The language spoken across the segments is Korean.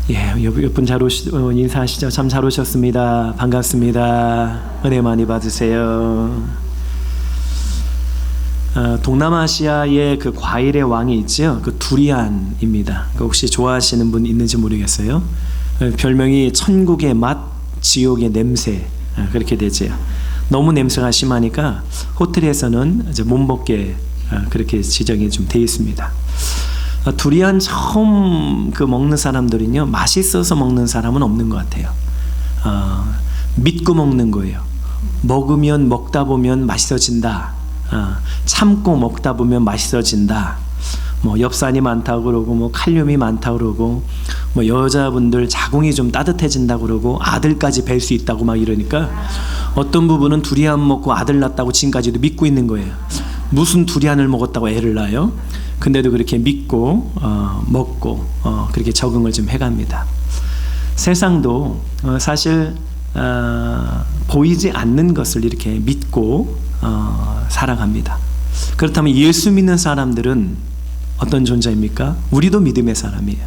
몇 분 인사하시죠. 참 잘 오셨습니다. 반갑습니다. 은혜 많이 받으세요. 동남아시아의 그 과일의 왕이 있죠. 그 두리안입니다. 혹시 좋아하시는 분 있는지 모르겠어요. 별명이 천국의 맛, 지옥의 냄새, 그렇게 되죠. 너무 냄새가 심하니까 호텔에서는 이제 못 먹게 그렇게 지정이 좀 돼 있습니다. 두리안 처음 먹는 사람들은요, 맛있어서 먹는 사람은 없는 것 같아요. 믿고 먹는 거예요. 먹다 보면 맛있어진다. 참고 먹다 보면 맛있어진다. 엽산이 많다고 그러고 칼륨이 많다고 그러고 여자분들 자궁이 좀 따뜻해진다고 그러고 아들까지 뵐 수 있다고 막 이러니까 어떤 부분은 두리안 먹고 아들 낳았다고 지금까지도 믿고 있는 거예요. 무슨 두리안을 먹었다고 애를 낳아요? 근데도 그렇게 믿고 먹고 그렇게 적응을 좀 해갑니다. 세상도 사실 보이지 않는 것을 이렇게 믿고 살아갑니다. 그렇다면 예수 믿는 사람들은 어떤 존재입니까? 우리도 믿음의 사람이에요.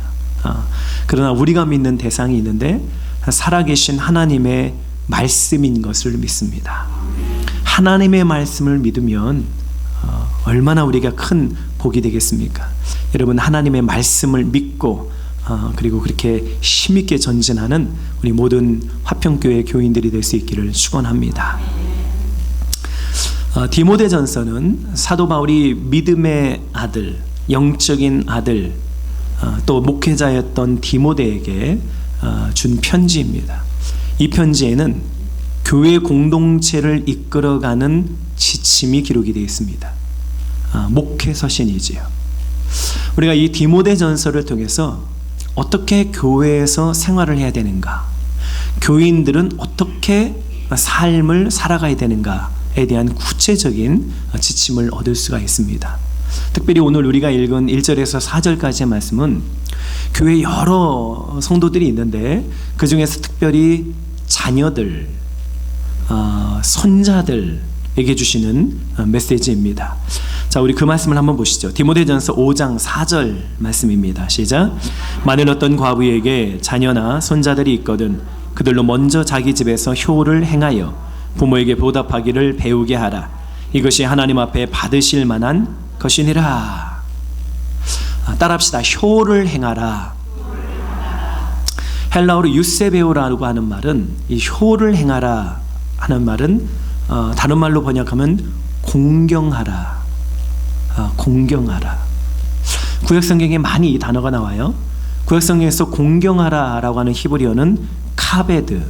그러나 우리가 믿는 대상이 있는데 살아계신 하나님의 말씀인 것을 믿습니다. 하나님의 말씀을 믿으면 얼마나 우리가 큰 복이 되겠습니까? 여러분, 하나님의 말씀을 믿고 그리고 그렇게 힘있게 전진하는 우리 모든 화평교회 교인들이 될 수 있기를 축원합니다. 디모데전서는 사도 바울이 믿음의 아들, 영적인 아들, 또 목회자였던 디모데에게 준 편지입니다. 이 편지에는 교회 공동체를 이끌어가는 지침이 기록이 되어 있습니다. 목회 서신이지요. 우리가 이 디모데전서를 통해서 어떻게 교회에서 생활을 해야 되는가, 교인들은 어떻게 삶을 살아가야 되는가에 대한 구체적인 지침을 얻을 수가 있습니다. 특별히 오늘 우리가 읽은 1절에서 4절까지의 말씀은 교회 여러 성도들이 있는데 그 중에서 특별히 자녀들, 손자들에게 주시는 메시지입니다. 자, 우리 그 말씀을 한번 보시죠. 디모데전서 5장 4절 말씀입니다. 시작. 만일 어떤 과부에게 자녀나 손자들이 있거든 그들로 먼저 자기 집에서 효를 행하여 부모에게 보답하기를 배우게 하라. 이것이 하나님 앞에 받으실 만한 것이니라. 따라합시다. 효를 행하라. 헬라어로 유세베오라고 하는 말은, 이 효를 행하라 하는 말은 다른 말로 번역하면 공경하라. 공경하라. 구약성경에 많이 이 단어가 나와요. 구약성경에서 공경하라라고 하는 히브리어는 카베드,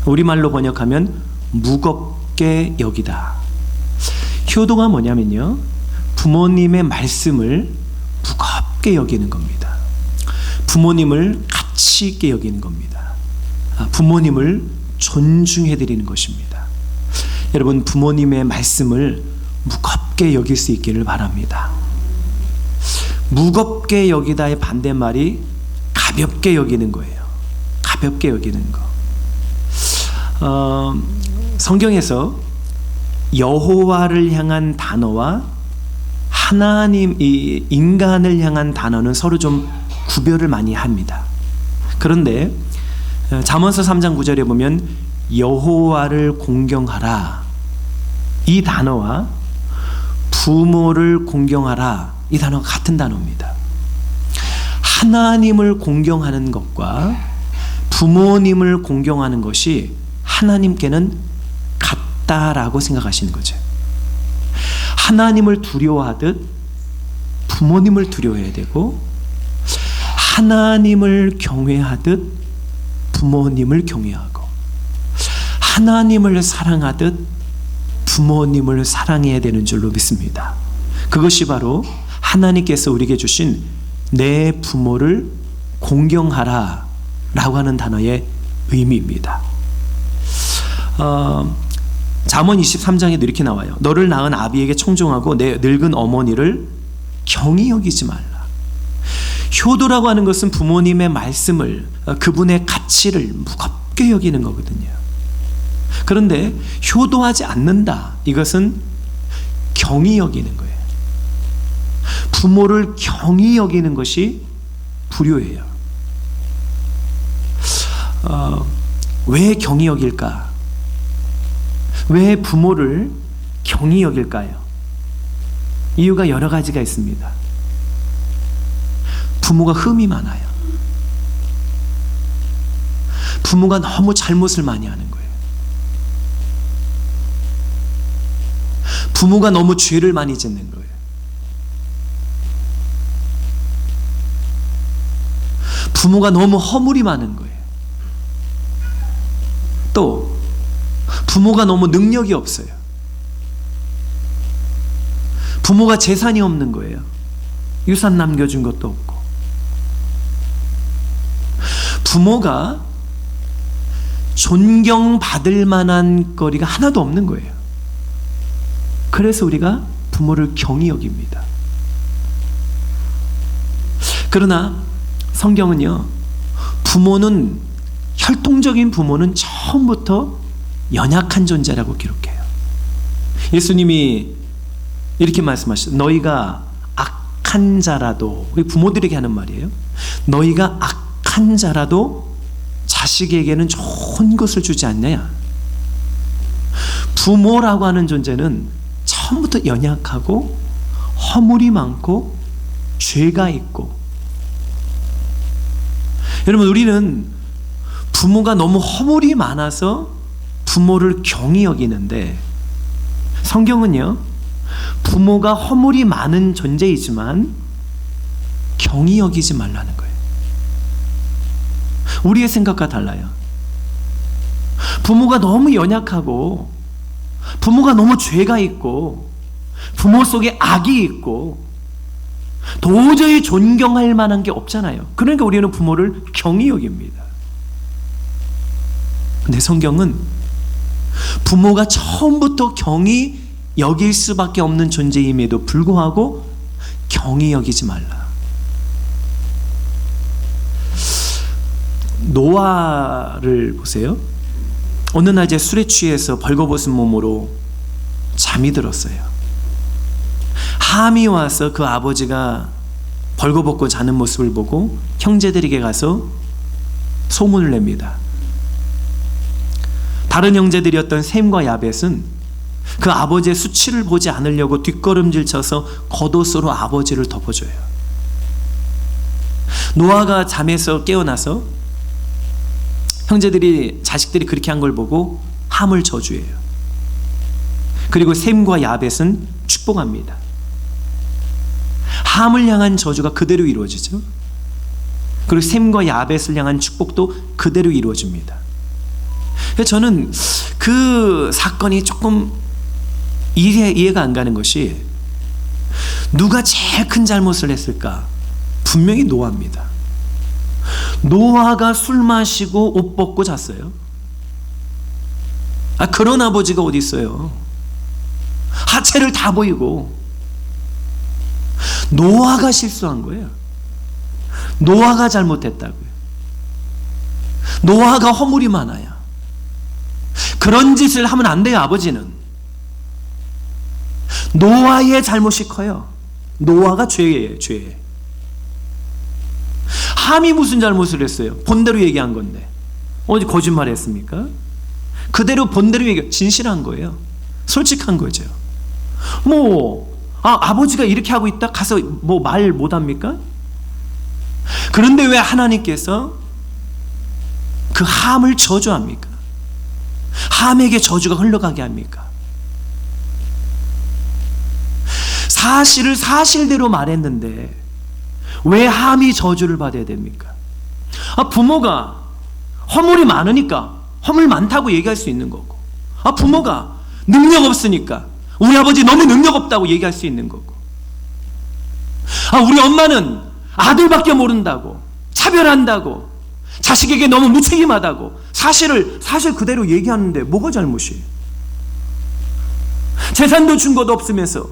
우리말로 번역하면 무겁게 여기다. 효도가 뭐냐면요, 부모님의 말씀을 무겁게 여기는 겁니다. 부모님을 가치 있게 여기는 겁니다. 부모님을 존중해 드리는 것입니다. 여러분, 부모님의 말씀을 무겁게 여길 수 있기를 바랍니다. 무겁게 여기다의 반대말이 가볍게 여기는 거예요. 가볍게 여기는 거. 성경에서 여호와를 향한 단어와 하나님, 이 인간을 향한 단어는 서로 좀 구별을 많이 합니다. 그런데 잠언서 3장 9절에 보면 여호와를 공경하라, 이 단어와 부모를 공경하라, 이 단어가 같은 단어입니다. 하나님을 공경하는 것과 부모님을 공경하는 것이 하나님께는 같다라고 생각하시는 거죠. 하나님을 두려워하듯 부모님을 두려워해야 되고, 하나님을 경외하듯 부모님을 경외하고, 하나님을 사랑하듯 부모님을 사랑해야 되는 줄로 믿습니다. 그것이 바로 하나님께서 우리에게 주신 내 부모를 공경하라 라고 하는 단어의 의미입니다. 잠언 23장에도 이렇게 나와요. 너를 낳은 아비에게 청종하고 내 늙은 어머니를 경히 여기지 말라. 효도라고 하는 것은 부모님의 말씀을, 그분의 가치를 무겁게 여기는 거거든요. 그런데 효도하지 않는다, 이것은 경히 여기는 거예요. 부모를 경히 여기는 것이 불효예요. 왜 경히 여길까? 왜 부모를 경히 여길까요? 이유가 여러 가지가 있습니다. 부모가 흠이 많아요. 부모가 너무 잘못을 많이 하는 거예요. 부모가 너무 죄를 많이 짓는 거예요. 부모가 너무 허물이 많은 거예요. 또 부모가 너무 능력이 없어요. 부모가 재산이 없는 거예요. 유산 남겨준 것도 없고. 부모가 존경받을 만한 거리가 하나도 없는 거예요. 그래서 우리가 부모를 경히 여깁니다. 그러나 성경은요, 부모는, 혈통적인 부모는 처음부터 연약한 존재라고 기록해요. 예수님이 이렇게 말씀하셨어요. 너희가 악한 자라도, 우리 부모들에게 하는 말이에요. 너희가 악한 자라도 자식에게는 좋은 것을 주지 않느냐. 부모라고 하는 존재는 처음부터 연약하고 허물이 많고 죄가 있고. 여러분, 우리는 부모가 너무 허물이 많아서 부모를 경히 여기는데, 성경은요, 부모가 허물이 많은 존재이지만 경히 여기지 말라는 거예요. 우리의 생각과 달라요. 부모가 너무 연약하고, 부모가 너무 죄가 있고, 부모 속에 악이 있고, 도저히 존경할 만한 게 없잖아요. 그러니까 우리는 부모를 경히 여깁니다. 근데 성경은 부모가 처음부터 경히 여길 수밖에 없는 존재임에도 불구하고 경히 여기지 말라. 노아를 보세요. 어느 날 이제 술에 취해서 벌거벗은 몸으로 잠이 들었어요. 함이 와서 그 아버지가 벌거벗고 자는 모습을 보고 형제들에게 가서 소문을 냅니다. 다른 형제들이었던 셈과 야벳은 그 아버지의 수치를 보지 않으려고 뒷걸음질 쳐서 겉옷으로 아버지를 덮어줘요. 노아가 잠에서 깨어나서 형제들이, 자식들이 그렇게 한 걸 보고 함을 저주해요. 그리고 셈과 야벳은 축복합니다. 함을 향한 저주가 그대로 이루어지죠. 그리고 셈과 야벳을 향한 축복도 그대로 이루어집니다. 저는 그 사건이 조금 이해가 안 가는 것이, 누가 제일 큰 잘못을 했을까? 분명히 노아입니다. 노아가 술 마시고 옷 벗고 잤어요. 그런 아버지가 어디 있어요? 하체를 다 보이고. 노아가 실수한 거예요. 노아가 잘못했다고요. 노아가 허물이 많아요. 그런 짓을 하면 안 돼요. 아버지는 노아의 잘못이 커요. 노아가 죄예요. 죄. 함이 무슨 잘못을 했어요? 본대로 얘기한 건데 어디 거짓말 했습니까? 그대로 본대로 얘기, 진실한 거예요. 솔직한 거죠. 아버지가 이렇게 하고 있다 가서 말 못합니까? 그런데 왜 하나님께서 그 함을 저주합니까? 함에게 저주가 흘러가게 합니까? 사실을 사실대로 말했는데 왜 함이 저주를 받아야 됩니까? 부모가 허물이 많으니까 허물 많다고 얘기할 수 있는 거고, 부모가 능력 없으니까 우리 아버지 너무 능력 없다고 얘기할 수 있는 거고, 우리 엄마는 아들밖에 모른다고 차별한다고 자식에게 너무 무책임하다고 사실 그대로 얘기하는데 뭐가 잘못이에요? 재산도 준 것도 없으면서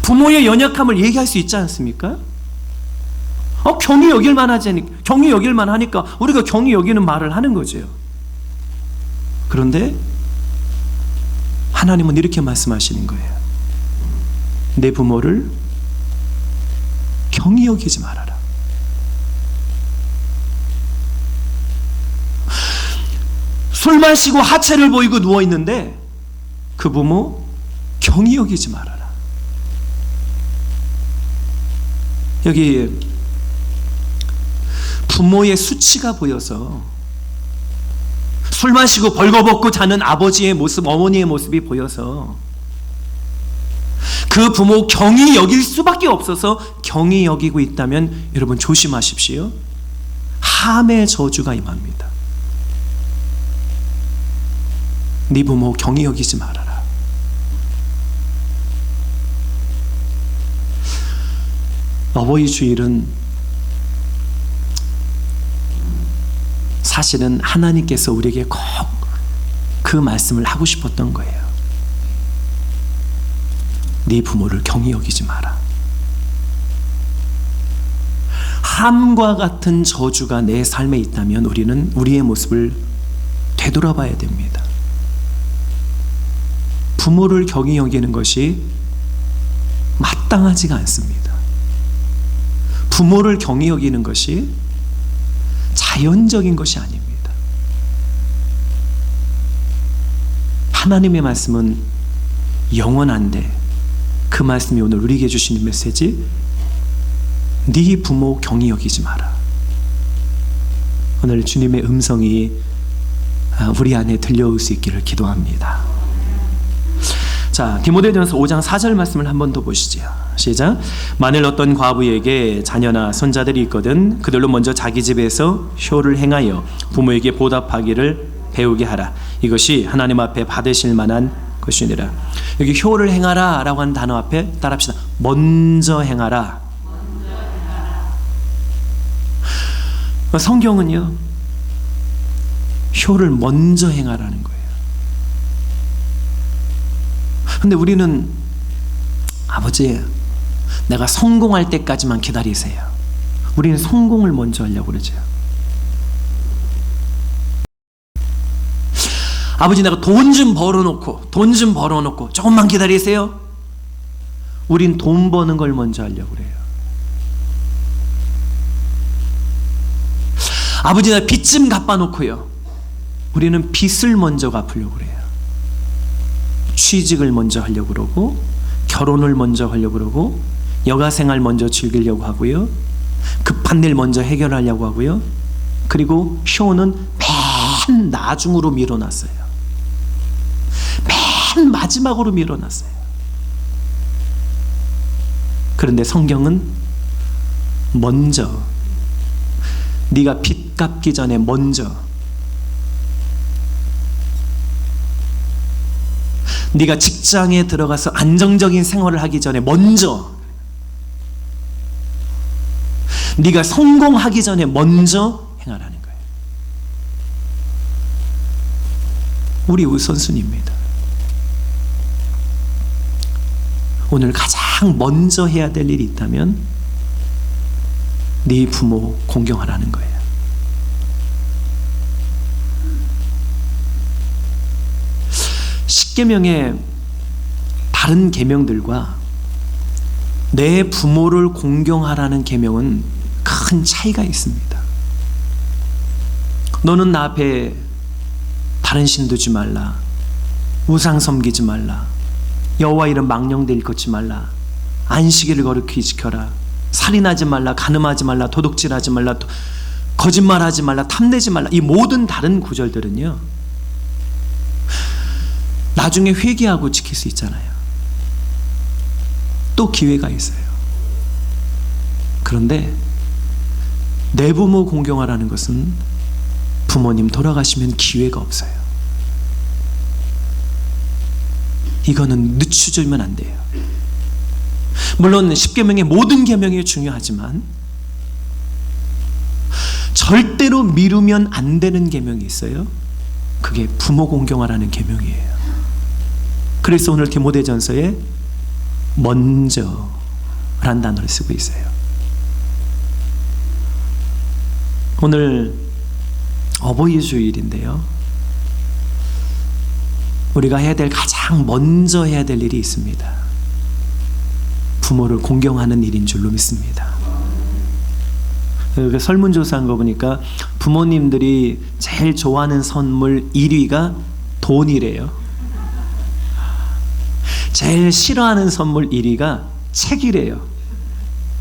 부모의 연약함을 얘기할 수 있지 않습니까? 경히 여길만 하니까 우리가 경히 여기는 말을 하는 거죠. 그런데 하나님은 이렇게 말씀하시는 거예요. 내 부모를 경히 여기지 말아라. 술 마시고 하체를 보이고 누워있는데 그 부모 경히 여기지 말아라. 여기 부모의 수치가 보여서 술 마시고 벌거벗고 자는 아버지의 모습, 어머니의 모습이 보여서 그 부모 경히 여길 수밖에 없어서 경히 여기고 있다면 여러분 조심하십시오. 함의 저주가 임합니다. 네 부모 경히 여기지 말아라. 어버이 주일은 사실은 하나님께서 우리에게 꼭 그 말씀을 하고 싶었던 거예요. 네 부모를 경히 여기지 마라. 함과 같은 저주가 내 삶에 있다면 우리는 우리의 모습을 되돌아봐야 됩니다. 부모를 경히 여기는 것이 마땅하지가 않습니다. 부모를 경히 여기는 것이 자연적인 것이 아닙니다. 하나님의 말씀은 영원한데 그 말씀이 오늘 우리에게 주시는 메시지, 네 부모 경히 여기지 마라. 오늘 주님의 음성이 우리 안에 들려올 수 있기를 기도합니다. 자, 디모데전서 5장 4절 말씀을 한 번 더 보시죠. 시작. 만일 어떤 과부에게 자녀나 손자들이 있거든 그들로 먼저 자기 집에서 효를 행하여 부모에게 보답하기를 배우게 하라. 이것이 하나님 앞에 받으실 만한 것이니라. 여기 효를 행하라 라고 하는 단어 앞에 따라합시다. 먼저 행하라. 성경은요, 효를 먼저 행하라는 거예요. 근데 우리는 아버지, 내가 성공할 때까지만 기다리세요. 우리는 성공을 먼저 하려고 그러죠. 아버지, 내가 돈 좀 벌어놓고 조금만 기다리세요. 우린 돈 버는 걸 먼저 하려고 그래요. 아버지, 내가 빚 좀 갚아놓고요. 우리는 빚을 먼저 갚으려고 그래요. 취직을 먼저 하려고 그러고, 결혼을 먼저 하려고 그러고, 여가생활 먼저 즐기려고 하고요, 급한 일 먼저 해결하려고 하고요, 그리고 효는 맨 나중으로 밀어놨어요. 맨 마지막으로 밀어놨어요. 그런데 성경은 먼저, 네가 빚 갚기 전에 먼저, 네가 직장에 들어가서 안정적인 생활을 하기 전에 먼저, 네가 성공하기 전에 먼저 행하라는 거예요. 우리 우선순위입니다. 오늘 가장 먼저 해야 될 일이 있다면 네 부모 공경하라는 거예요. 십계명의 다른 계명들과 내 부모를 공경하라는 계명은 큰 차이가 있습니다. 너는 나 앞에 다른 신 두지 말라, 우상 섬기지 말라, 여호와 이름 망령되 일컫지 말라, 안식일을 거룩히 지켜라, 살인하지 말라, 간음하지 말라, 도둑질하지 말라, 거짓말하지 말라, 탐내지 말라. 이 모든 다른 구절들은요, 나중에 회개하고 지킬 수 있잖아요. 또 기회가 있어요. 그런데 내 부모 공경하라는 것은 부모님 돌아가시면 기회가 없어요. 이거는 늦추면 안 돼요. 물론 십계명의 모든 계명이 중요하지만 절대로 미루면 안 되는 계명이 있어요. 그게 부모 공경하라는 계명이에요. 그래서 오늘 디모데전서에 먼저라는 단어를 쓰고 있어요. 오늘 어버이 주일인데요, 우리가 해야 될 가장 먼저 해야 될 일이 있습니다. 부모를 공경하는 일인 줄로 믿습니다. 그 설문조사한 거 보니까 부모님들이 제일 좋아하는 선물 1위가 돈이래요. 제일 싫어하는 선물 1위가 책이래요.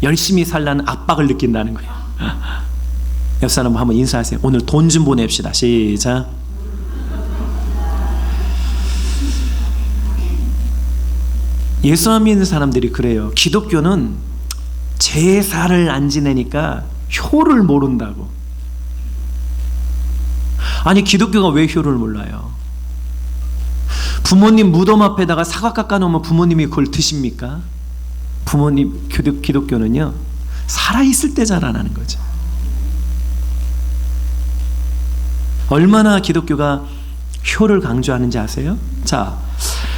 열심히 살라는 압박을 느낀다는 거예요. 옆 사람 한번 인사하세요. 오늘 돈 좀 보냅시다. 시작. 예수 안 믿는 사람들이 그래요. 기독교는 제사를 안 지내니까 효를 모른다고. 아니, 기독교가 왜 효를 몰라요? 부모님 무덤 앞에다가 사과 깎아 놓으면 부모님이 그걸 드십니까? 부모님, 기독교는요, 살아있을 때 자라나는 거죠. 얼마나 기독교가 효를 강조하는지 아세요? 자,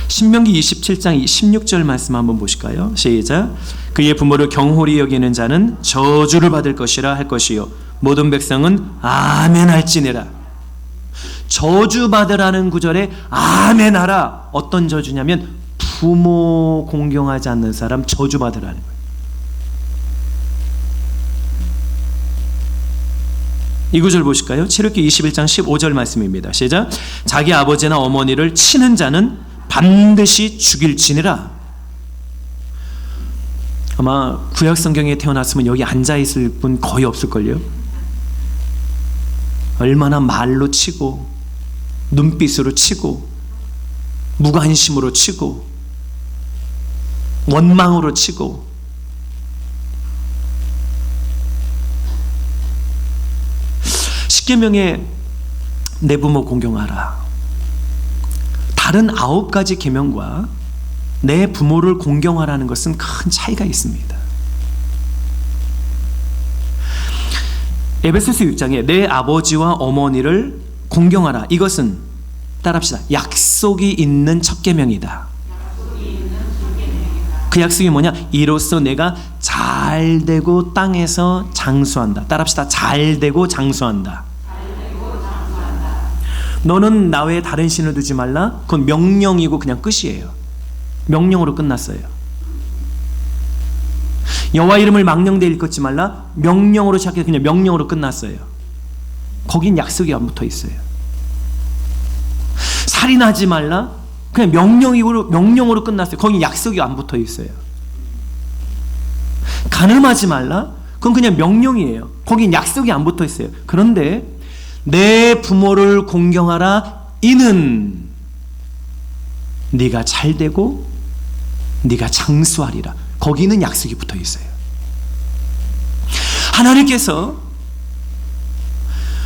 신명기 27장 16절 말씀 한번 보실까요? 시작. 그의 부모를 경홀히 여기는 자는 저주를 받을 것이라 할 것이요 모든 백성은 아멘 할지니라. 저주받으라는 구절에 아멘 하라. 어떤 저주냐면 부모 공경하지 않는 사람 저주받으라는 거예요. 이 구절 보실까요? 출애굽기 21장 15절 말씀입니다. 시작. 자기 아버지나 어머니를 치는 자는 반드시 죽일지니라. 아마 구약 성경에 태어났으면 여기 앉아있을 분 거의 없을걸요. 얼마나 말로 치고 눈빛으로 치고 무관심으로 치고 원망으로 치고. 십계명에 내 부모 공경하라. 다른 9가지 계명과 내 부모를 공경하라는 것은 큰 차이가 있습니다. 에베소서 6장에 내 아버지와 어머니를 공경하라. 이것은 따라합시다. 약속이 있는 첫 계명이다. 그 약속이 뭐냐? 이로써 내가 잘되고 땅에서 장수한다. 따라합시다. 잘되고 장수한다. 너는 나 외에 다른 신을 두지 말라. 그건 명령이고 그냥 끝이에요. 명령으로 끝났어요. 여호와 이름을 망령되이 일컫지 말라. 명령으로 시작해서 그냥 명령으로 끝났어요. 거긴 약속이 안 붙어 있어요. 살인하지 말라. 그냥 명령으로 끝났어요. 거긴 약속이 안 붙어 있어요. 간음하지 말라. 그건 그냥 명령이에요. 거긴 약속이 안 붙어 있어요. 그런데 내 부모를 공경하라. 이는 네가 잘되고 네가 장수하리라. 거기는 약속이 붙어 있어요. 하나님께서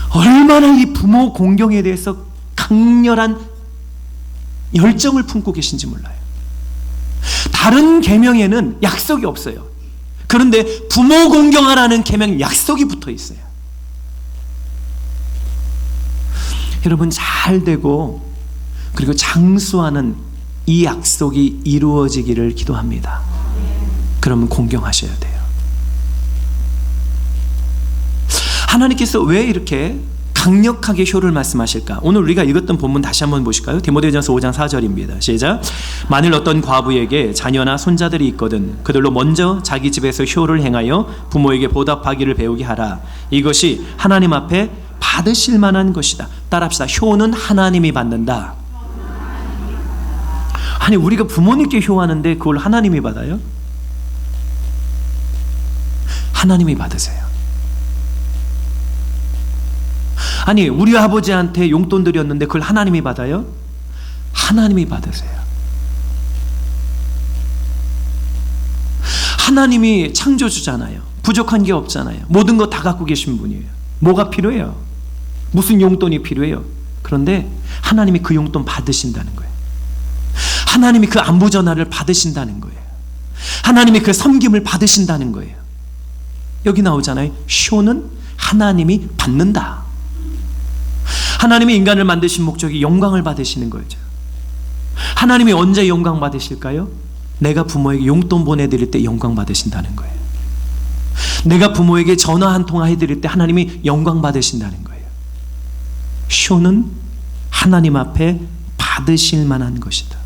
얼마나 이 부모 공경에 대해서 강렬한 열정을 품고 계신지 몰라요. 다른 계명에는 약속이 없어요. 그런데 부모 공경하라는 계명 약속이 붙어 있어요. 여러분, 잘되고 그리고 장수하는 이 약속이 이루어지기를 기도합니다. 그러면 공경하셔야 돼요. 하나님께서 왜 이렇게 강력하게 효를 말씀하실까? 오늘 우리가 읽었던 본문 다시 한번 보실까요? 디모데전서 5장 4절입니다. 시작. 만일 어떤 과부에게 자녀나 손자들이 있거든 그들로 먼저 자기 집에서 효를 행하여 부모에게 보답하기를 배우게 하라. 이것이 하나님 앞에 받으실 만한 것이다. 따라합시다. 효는 하나님이 받는다. 아니, 우리가 부모님께 효하는데 그걸 하나님이 받아요? 하나님이 받으세요. 아니, 우리 아버지한테 용돈 드렸는데 그걸 하나님이 받아요? 하나님이 받으세요. 하나님이 창조주잖아요. 부족한 게 없잖아요. 모든 거 다 갖고 계신 분이에요. 뭐가 필요해요? 무슨 용돈이 필요해요? 그런데 하나님이 그 용돈 받으신다는 거예요. 하나님이 그 안부 전화를 받으신다는 거예요. 하나님이 그 섬김을 받으신다는 거예요. 여기 나오잖아요. 효는 하나님이 받는다. 하나님이 인간을 만드신 목적이 영광을 받으시는 거죠. 하나님이 언제 영광 받으실까요? 내가 부모에게 용돈 보내드릴 때 영광 받으신다는 거예요. 내가 부모에게 전화 한 통화 해드릴 때 하나님이 영광 받으신다는 거예요. 효는 하나님 앞에 받으실 만한 것이다.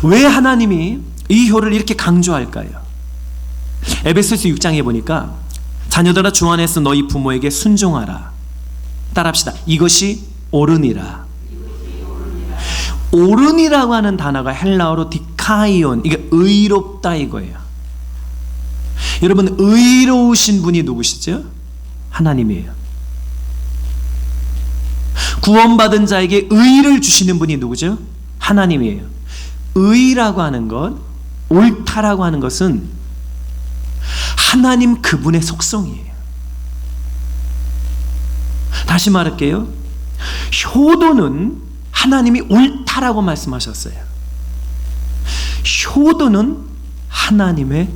왜 하나님이 이 효를 이렇게 강조할까요? 에베소서 6장에 보니까 자녀들아, 주 안에서 너희 부모에게 순종하라. 따라합시다. 이것이 옳으니라. 옳으니라고 하는 단어가 헬라어로 디카이온, 이게 의롭다 이거예요. 여러분, 의로우신 분이 누구시죠? 하나님이에요. 구원받은 자에게 의를 주시는 분이 누구죠? 하나님이에요. 의라고 하는 것, 옳다라고 하는 것은 하나님 그분의 속성이에요. 다시 말할게요. 효도는 하나님이 옳다라고 말씀하셨어요. 효도는 하나님의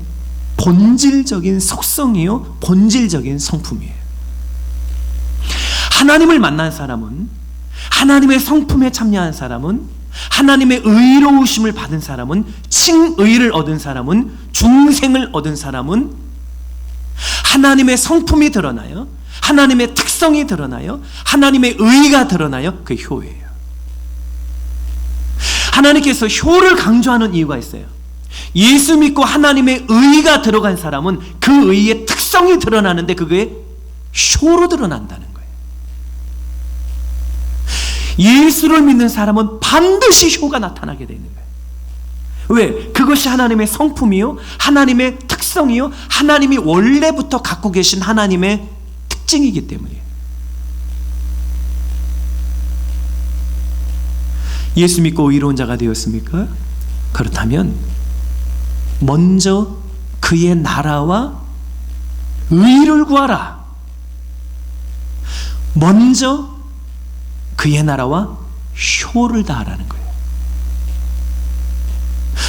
본질적인 속성이요, 본질적인 성품이에요. 하나님을 만난 사람은, 하나님의 성품에 참여한 사람은, 하나님의 의로우심을 받은 사람은, 칭의를 얻은 사람은, 중생을 얻은 사람은 하나님의 성품이 드러나요, 하나님의 특성이 드러나요, 하나님의 의가 드러나요. 그 효예요. 하나님께서 효를 강조하는 이유가 있어요. 예수 믿고 하나님의 의가 들어간 사람은 그 의의 특성이 드러나는데 그게 효로 드러난다는 거예요. 예수를 믿는 사람은 반드시 효가 나타나게 되는 거예요. 왜? 그것이 하나님의 성품이요, 하나님의 특성이요, 하나님이 원래부터 갖고 계신 하나님의 특징이기 때문이에요. 예수 믿고 의로운 자가 되었습니까? 그렇다면 먼저 그의 나라와 의를 구하라. 먼저 그의 나라와 효를 다하라는 거예요.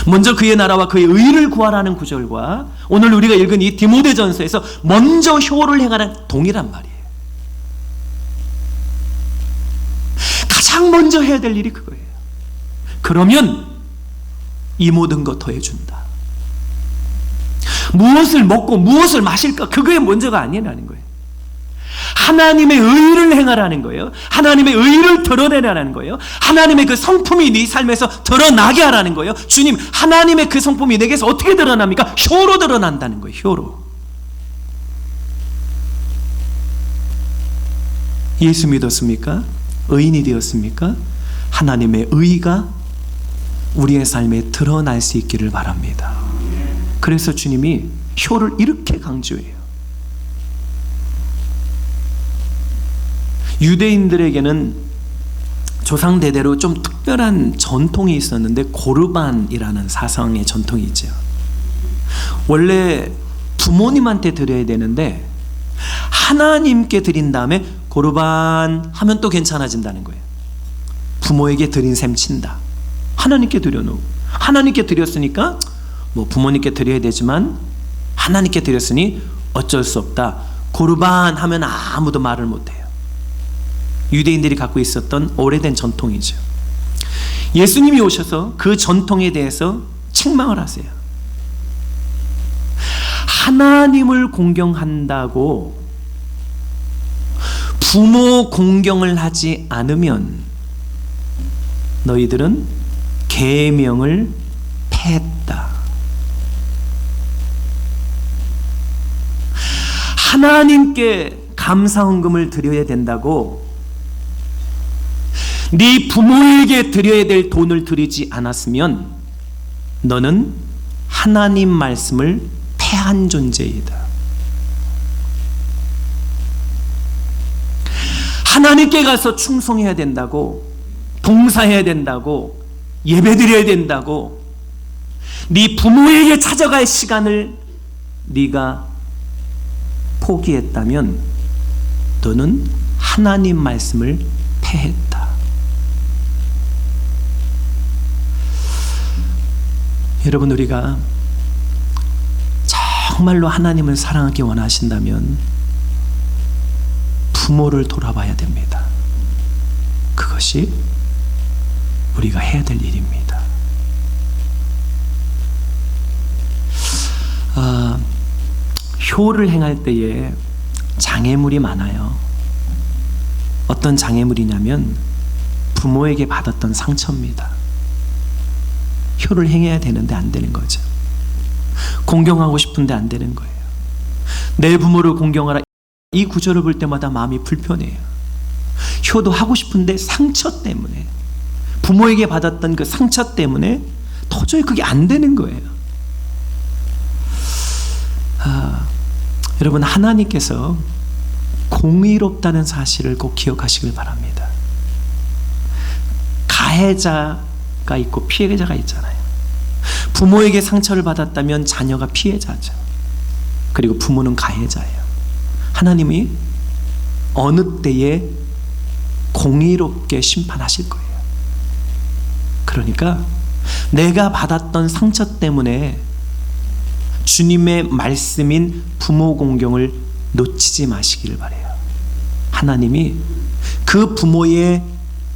먼저 그의 나라와 그의 의를 구하라는 구절과 오늘 우리가 읽은 이 디모데전서에서 먼저 효를 행하라는 동일한 말이에요. 가장 먼저 해야 될 일이 그거예요. 그러면 이 모든 것 더해준다. 무엇을 먹고 무엇을 마실까, 그거에 먼저가 아니라는 거예요. 하나님의 의를 행하라는 거예요. 하나님의 의를 드러내라는 거예요. 하나님의 그 성품이 네 삶에서 드러나게 하라는 거예요. 주님, 하나님의 그 성품이 내게서 어떻게 드러납니까? 효로 드러난다는 거예요. 효로. 예수 믿었습니까? 의인이 되었습니까? 하나님의 의가 우리의 삶에 드러날 수 있기를 바랍니다. 그래서 주님이 효를 이렇게 강조해요. 유대인들에게는 조상대대로 좀 특별한 전통이 있었는데 고르반이라는 사상의 전통이 있죠. 원래 부모님한테 드려야 되는데 하나님께 드린 다음에 고르반 하면 또 괜찮아진다는 거예요. 부모에게 드린 셈 친다. 하나님께 드려놓고, 하나님께 드렸으니까 뭐 부모님께 드려야 되지만 하나님께 드렸으니 어쩔 수 없다. 고르반 하면 아무도 말을 못해요. 유대인들이 갖고 있었던 오래된 전통이죠. 예수님이 오셔서 그 전통에 대해서 책망을 하세요. 하나님을 공경한다고 부모 공경을 하지 않으면 너희들은 계명을 폐했다. 하나님께 감사헌금을 드려야 된다고 네 부모에게 드려야 될 돈을 드리지 않았으면 너는 하나님 말씀을 폐한 존재이다. 하나님께 가서 충성해야 된다고, 봉사해야 된다고, 예배드려야 된다고 네 부모에게 찾아갈 시간을 네가 포기했다면 너는 하나님 말씀을 폐했다. 여러분, 우리가 정말로 하나님을 사랑하기 원하신다면 부모를 돌아봐야 됩니다. 그것이 우리가 해야 될 일입니다. 효를 행할 때에 장애물이 많아요. 어떤 장애물이냐면 부모에게 받았던 상처입니다. 효를 행해야 되는데 안 되는 거죠. 공경하고 싶은데 안 되는 거예요. 내 부모를 공경하라. 이 구절을 볼 때마다 마음이 불편해요. 효도하고 싶은데 상처 때문에, 부모에게 받았던 그 상처 때문에 도저히 그게 안 되는 거예요. 여러분, 하나님께서 공의롭다는 사실을 꼭 기억하시길 바랍니다. 가해자가 있고 피해자가 있잖아요. 부모에게 상처를 받았다면 자녀가 피해자죠. 그리고 부모는 가해자예요. 하나님이 어느 때에 공의롭게 심판하실 거예요. 그러니까 내가 받았던 상처 때문에 주님의 말씀인 부모 공경을 놓치지 마시길 바라요. 하나님이 그 부모의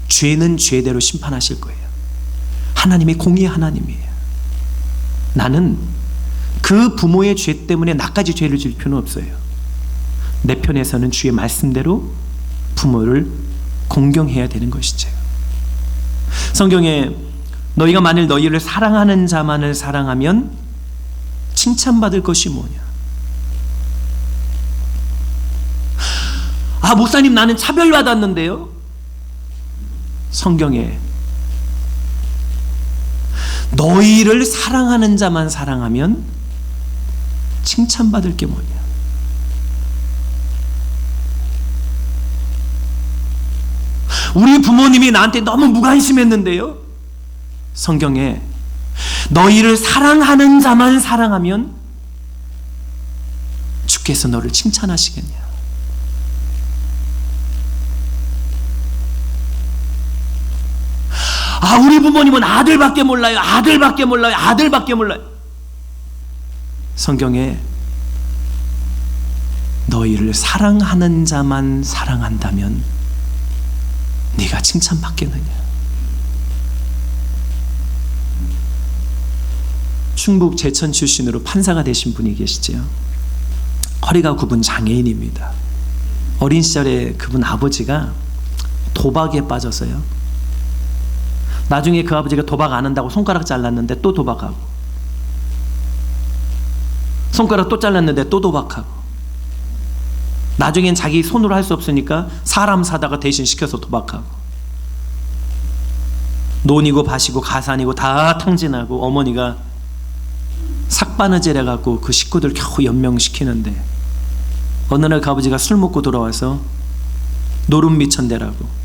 죄는 죄대로 심판하실 거예요. 하나님이 공의의 하나님이에요. 나는 그 부모의 죄 때문에 나까지 죄를 질 필요는 없어요. 내 편에서는 주의 말씀대로 부모를 공경해야 되는 것이죠. 성경에 너희가 만일 너희를 사랑하는 자만을 사랑하면 칭찬받을 것이 뭐냐? 목사님, 나는 차별받았는데요. 성경에 너희를 사랑하는 자만 사랑하면 칭찬받을 게 뭐냐? 우리 부모님이 나한테 너무 무관심했는데요. 성경에 너희를 사랑하는 자만 사랑하면 주께서 너를 칭찬하시겠냐? 우리 부모님은 아들밖에 몰라요. 아들밖에 몰라요. 아들밖에 몰라요. 성경에 너희를 사랑하는 자만 사랑한다면 네가 칭찬받겠느냐? 충북 제천 출신으로 판사가 되신 분이 계시죠. 허리가 굽은 장애인입니다. 어린 시절에 그분 아버지가 도박에 빠져서요. 나중에 그 아버지가 도박 안 한다고 손가락 잘랐는데 또 도박하고, 손가락 또 잘랐는데 또 도박하고, 나중엔 자기 손으로 할 수 없으니까 사람 사다가 대신 시켜서 도박하고, 논이고 밭이고 가산이고 다 탕진하고, 어머니가 삭바느질 해갖고 그 식구들 겨우 연명시키는데 어느 날 그 아버지가 술 먹고 돌아와서 노름미천대라고,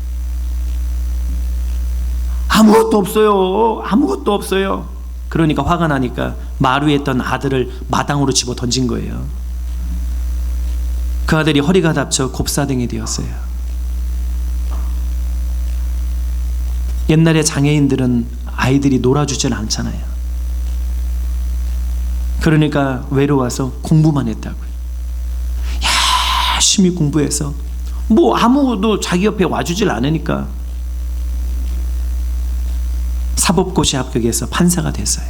아무것도 없어요. 아무것도 없어요. 그러니까 화가 나니까 마루에 있던 아들을 마당으로 집어 던진 거예요. 그 아들이 허리가 다쳐 곱사등이 되었어요. 옛날에 장애인들은 아이들이 놀아주질 않잖아요. 그러니까 외로워서 공부만 했다고요. 열심히 공부해서 아무도 자기 옆에 와주질 않으니까 사법고시 합격해서 판사가 됐어요.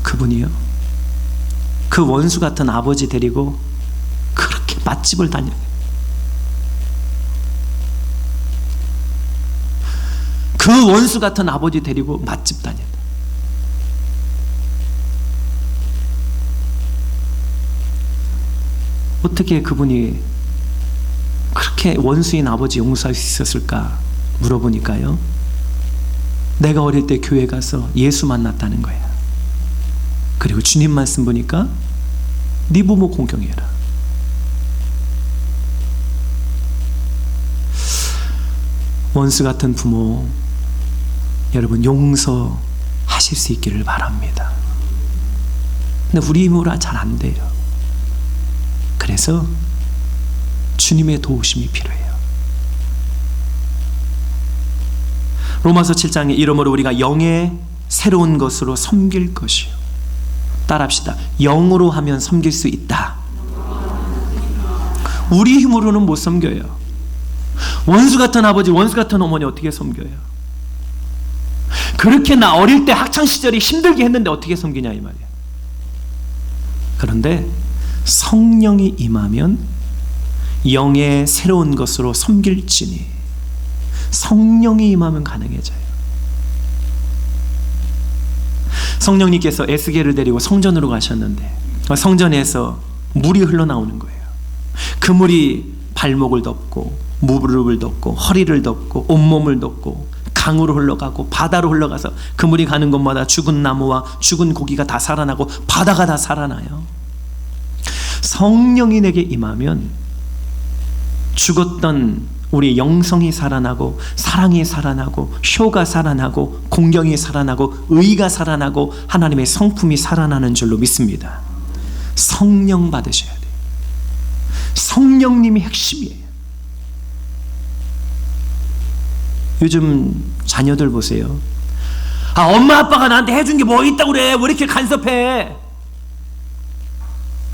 그분이요, 그 원수 같은 아버지 데리고 그렇게 맛집을 다녀요. 그 원수 같은 아버지 데리고 맛집 다녀요. 어떻게 그분이 그렇게 원수인 아버지 용서할 수 있었을까 물어보니까요, 내가 어릴 때 교회 가서 예수 만났다는 거야. 그리고 주님 말씀 보니까 네 부모 공경해라. 원수 같은 부모, 여러분 용서하실 수 있기를 바랍니다. 근데 우리 힘으로 잘 안 돼요. 그래서 주님의 도우심이 필요해요. 로마서 7장에 이러므로 우리가 영의 새로운 것으로 섬길 것이요. 따라합시다. 영으로 하면 섬길 수 있다. 우리 힘으로는 못 섬겨요. 원수 같은 아버지, 원수 같은 어머니 어떻게 섬겨요? 그렇게 나 어릴 때 학창시절이 힘들게 했는데 어떻게 섬기냐 이 말이에요. 그런데 성령이 임하면 영의 새로운 것으로 섬길지니, 성령이 임하면 가능해져요. 성령님께서 에스겔을 데리고 성전으로 가셨는데 성전에서 물이 흘러나오는 거예요. 그 물이 발목을 덮고 무릎을 덮고 허리를 덮고 온몸을 덮고 강으로 흘러가고 바다로 흘러가서 그 물이 가는 곳마다 죽은 나무와 죽은 고기가 다 살아나고 바다가 다 살아나요. 성령이 내게 임하면 죽었던 우리 영성이 살아나고 사랑이 살아나고 효가 살아나고 공경이 살아나고 의가 살아나고 하나님의 성품이 살아나는 줄로 믿습니다. 성령 받으셔야 돼요. 성령님이 핵심이에요. 요즘 자녀들 보세요. 엄마 아빠가 나한테 해준 게 뭐 있다고 그래, 왜 이렇게 간섭해?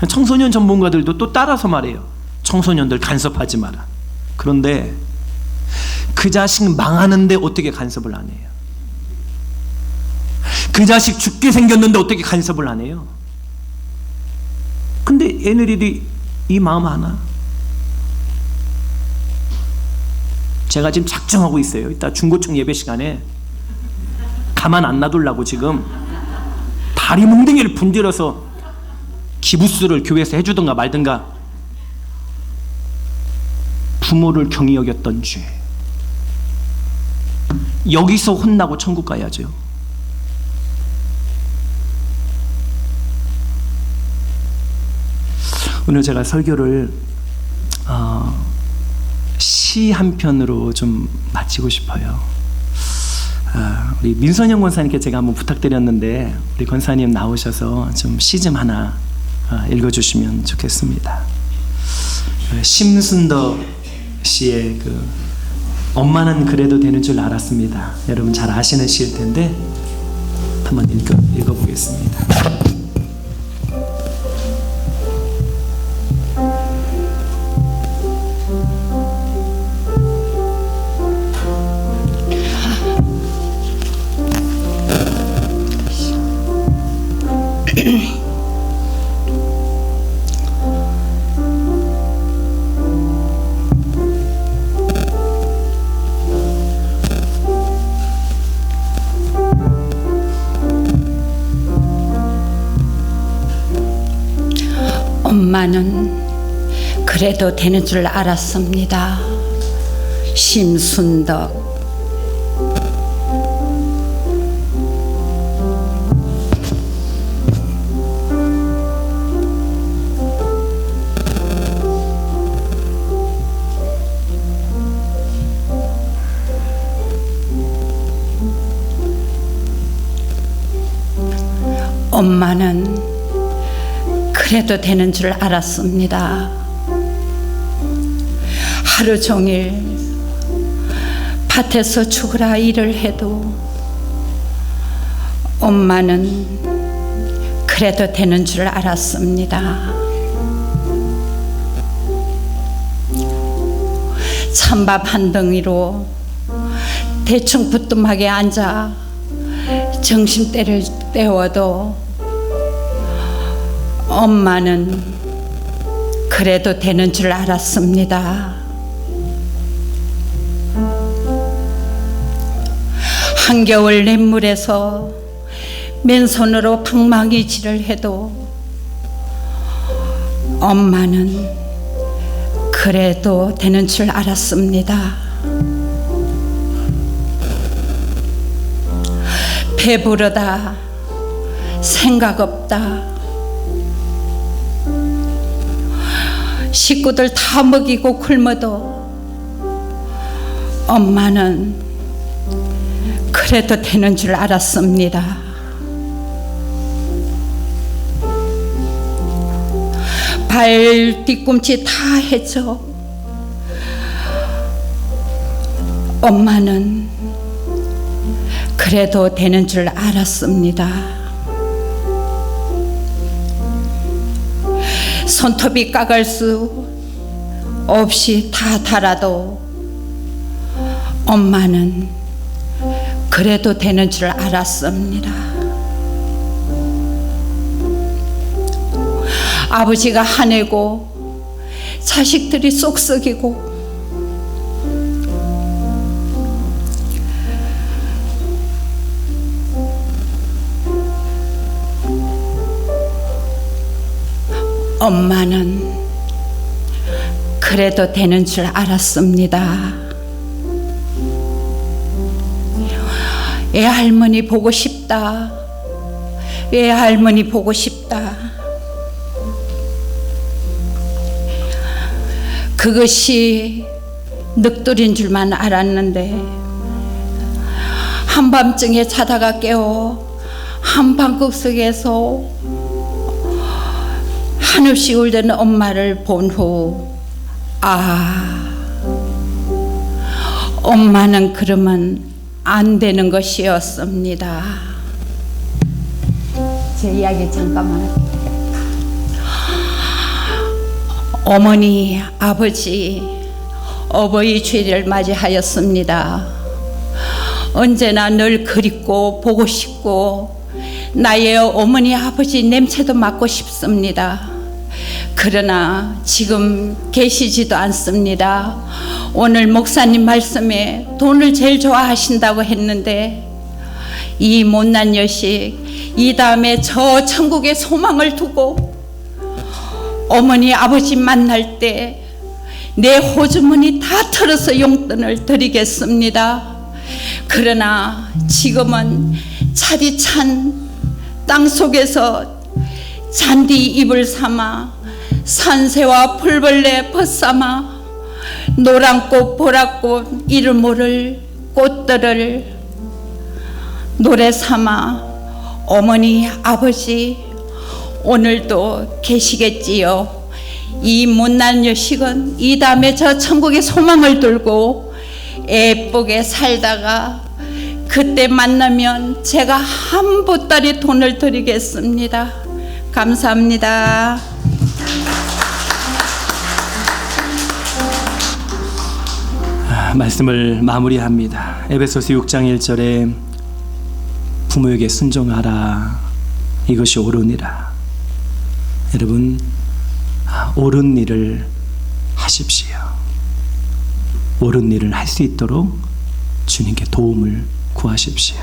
청소년 전문가들도 또 따라서 말해요. 청소년들 간섭하지 마라. 그런데 그 자식 망하는데 어떻게 간섭을 안 해요? 그 자식 죽게 생겼는데 어떻게 간섭을 안 해요? 근데 얘네들이 이 마음 하나. 제가 지금 작정하고 있어요. 이따 중고청 예배 시간에 가만 안 놔두려고 지금 다리 몽둥이를 분질러서 기부스를 교회에서 해주든가 말든가. 부모를 경히 여겼던 죄, 여기서 혼나고 천국 가야죠. 오늘 제가 설교를 시 한 편으로 좀 마치고 싶어요. 우리 민선영 권사님께 제가 한번 부탁드렸는데 우리 권사님 나오셔서 좀 시 좀 하나 읽어주시면 좋겠습니다. 심순덕 씨의 그 엄마는 그래도 되는 줄 알았습니다. 여러분 잘 아시는 시일 텐데 한번 읽어보겠습니다. 엄마는 그래도 되는 줄 알았습니다. 심순덕. 엄마는 그래도 되는 줄 알았습니다. 하루 종일 밭에서 죽으라 일을 해도 엄마는 그래도 되는 줄 알았습니다. 찬밥 한 덩이로 대충 부뚜막에 앉아 정신때를 때워도 엄마는 그래도 되는 줄 알았습니다. 한겨울 냇물에서 맨손으로 방망이질을 해도 엄마는 그래도 되는 줄 알았습니다. 배부르다, 생각 없다, 식구들 다 먹이고 굶어도 엄마는 그래도 되는 줄 알았습니다. 발 뒤꿈치 다 해줘 엄마는 그래도 되는 줄 알았습니다. 손톱이 깎을 수 없이 다 달아도 엄마는 그래도 되는 줄 알았습니다. 아버지가 화내고 자식들이 쏙썩이고 엄마는 그래도 되는 줄 알았습니다. 외할머니 보고 싶다. 외할머니 보고 싶다. 그것이 넋두리인 줄만 알았는데 한밤중에 자다가 깨어 한방국 속에서 한없이 울던 엄마를 본 후 엄마는 그러면 안 되는 것이었습니다. 제 이야기 잠깐만 할게요. 어머니, 아버지, 어버이 주일을 맞이하였습니다. 언제나 늘 그립고 보고 싶고 나의 어머니, 아버지 냄새도 맡고 싶습니다. 그러나 지금 계시지도 않습니다. 오늘 목사님 말씀에 돈을 제일 좋아하신다고 했는데 이 못난 여식 이 다음에 저 천국의 소망을 두고 어머니 아버지 만날 때 내 호주머니 다 털어서 용돈을 드리겠습니다. 그러나 지금은 차디찬 땅속에서 잔디 잎을 삼아 산새와 풀벌레 벗삼아 노란꽃 보랏꽃 이름 모를 꽃들을 노래 삼아 어머니 아버지 오늘도 계시겠지요. 이 못난 여식은 이 다음에 저 천국의 소망을 들고 예쁘게 살다가 그때 만나면 제가 한 보따리 돈을 드리겠습니다. 감사합니다. 말씀을 마무리합니다. 에베소서 6장 1절에 부모에게 순종하라. 이것이 옳으니라. 여러분, 옳은 일을 하십시오. 옳은 일을 할 수 있도록 주님께 도움을 구하십시오.